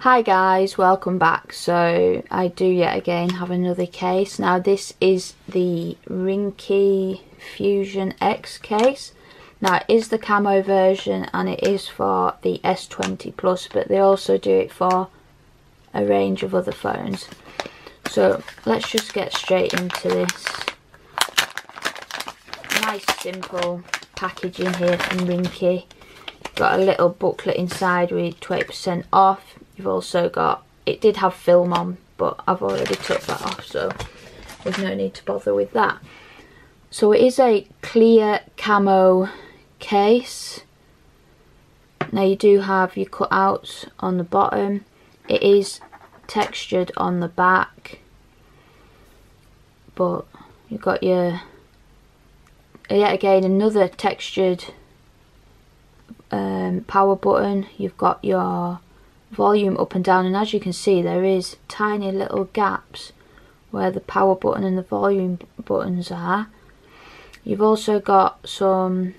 Hi guys, welcome back. So I do yet again have another case. Now this is the Ringke Fusion X case. Now it is the camo version and it is for the S20 Plus, but they also do it for a range of other phones. So let's just get straight into this. Nice simple packaging here from Ringke. Got a little booklet inside with 20% off. You've also got, it did have film on, but I've already took that off, so there's no need to bother with that. So it is a clear camo case. Now you do have your cutouts on the bottom. It is textured on the back, but you've got your, yet again, another textured power button. You've got your volume up and down, and as you can see there is tiny little gaps where the power button and the volume buttons are. You've also got some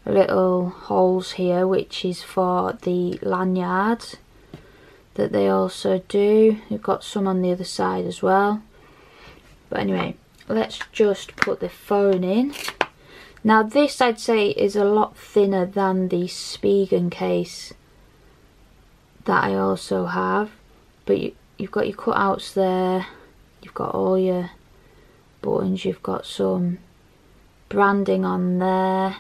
little holes here which is for the lanyards that they also do. You've got some on the other side as well. But anyway, let's just put the phone in. Now this I'd say is a lot thinner than the Spigen case that I also have, but you've got your cutouts there, you've got all your buttons, you've got some branding on there.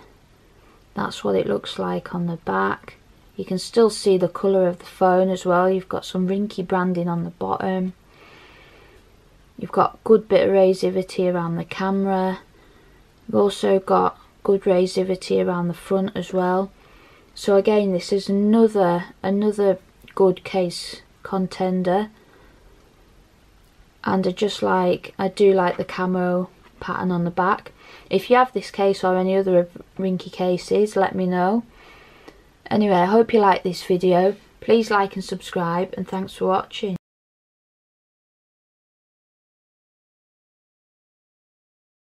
That's what it looks like on the back. You can still see the colour of the phone as well. You've got some Ringke branding on the bottom. You've got good bit of razivity around the camera. You've also got good razivity around the front as well. So again, this is another good case contender, and I do like the camo pattern on the back. If you have this case or any other Ringke cases, let me know. Anyway, I hope you like this video. Please like and subscribe, and thanks for watching.